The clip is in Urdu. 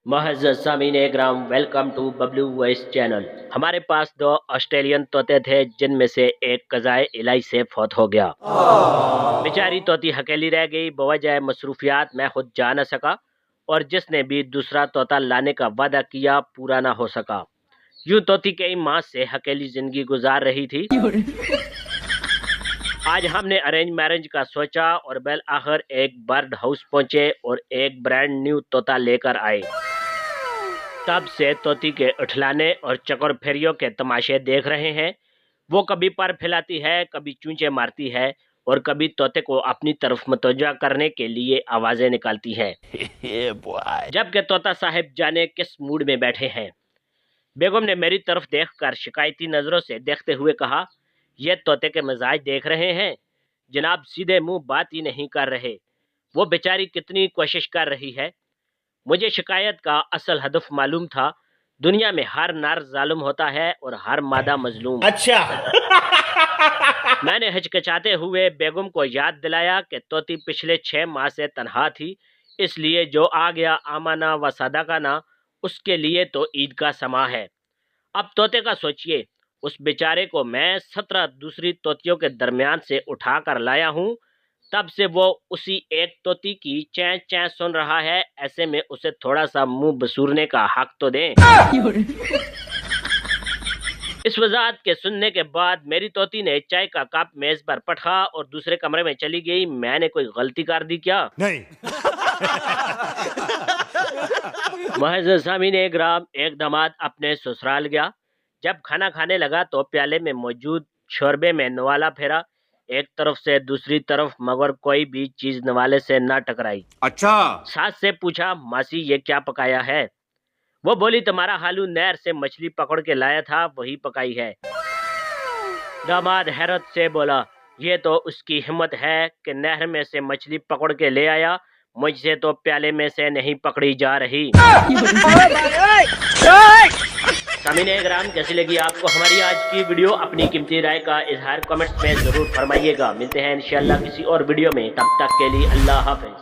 معزز سامعین اکرام، welcome to Bablu voice channel. ہمارے پاس 2 آسٹریلین طوطے تھے جن میں سے ایک قضائے الہی سے فوت ہو گیا۔ بیچاری طوطی اکیلی رہ گئی، بوجہ مصروفیات میں خود جا نہ سکا اور جس نے بھی دوسرا طوطا لانے کا وعدہ کیا پورا نہ ہو سکا۔ یوں طوطی کئی ماہ سے اکیلی زندگی گزار رہی تھی۔ آج ہم نے ارینج میرنج کا سوچا اور بالآخر ایک برڈ ہاؤس پہنچے اور ایک برانڈ نیو طوطا لے کر آئے۔ تب سے طوطی کے اٹھلانے اور چکر پھیریوں کے تماشے دیکھ رہے ہیں۔ وہ کبھی پر پھیلاتی ہے، کبھی چونچے مارتی ہے اور کبھی طوطے کو اپنی طرف متوجہ کرنے کے لیے آوازیں نکالتی ہے۔ جبکہ طوطا صاحب جانے کس موڈ میں بیٹھے ہیں۔ بیگم نے میری طرف دیکھ کر شکایتی نظروں سے دیکھتے ہوئے کہا، یہ طوطے کے مزاج دیکھ رہے ہیں جناب، سیدھے منہ بات ہی نہیں کر رہے۔ وہ بیچاری کتنی کوشش کر رہی ہے۔ مجھے شکایت کا اصل ہدف معلوم تھا۔ دنیا میں ہر نر ظالم ہوتا ہے اور ہر مادہ مظلوم۔ اچھا۔ میں نے ہچکچاتے ہوئے بیگم کو یاد دلایا کہ طوطی پچھلے 6 ماہ سے تنہا تھی، اس لیے جو آ گیا آمانہ و صدقانہ، اس کے لیے تو عید کا سما ہے۔ اب طوطے کا سوچئے، اس بیچارے کو میں 17 دوسری طوطیوں کے درمیان سے اٹھا کر لایا ہوں، تب سے وہ اسی ایک طوطی کی چیں چیں سن رہا ہے، ایسے میں اسے تھوڑا سا منہ بسورنے کا حق تو دیں۔ اس وضاحت کے سننے کے بعد میری طوطی نے چائے کا کپ میز پر پٹھا اور دوسرے کمرے میں چلی گئی۔ میں نے کوئی غلطی کر دی کیا؟ نہیں۔ معزز سامعین اکرام، ایک داماد اپنے سسرال گیا۔ جب کھانا کھانے لگا تو پیالے میں موجود شوربے میں نوالا پھیرا، ایک طرف سے دوسری طرف، مگر کوئی بھی چیز نوالے سے نہ ٹکرائی۔ اچھا۔ ساس سے پوچھا، ماسی یہ کیا پکایا ہے؟ وہ بولی، تمہارا خالو نہر سے مچھلی پکڑ کے لایا تھا، وہی پکائی ہے۔ داماد حیرت سے بولا، یہ تو اس کی ہمت ہے کہ نہر میں سے مچھلی پکڑ کے لے آیا، مجھ سے تو پیالے میں سے نہیں پکڑی جا رہی۔ سامعین اکرام، کیسی لگی آپ کو ہماری آج کی ویڈیو؟ اپنی قیمتی رائے کا اظہار کمنٹس میں ضرور فرمائیے گا۔ ملتے ہیں انشاءاللہ کسی اور ویڈیو میں، تب تک کے لیے اللہ حافظ۔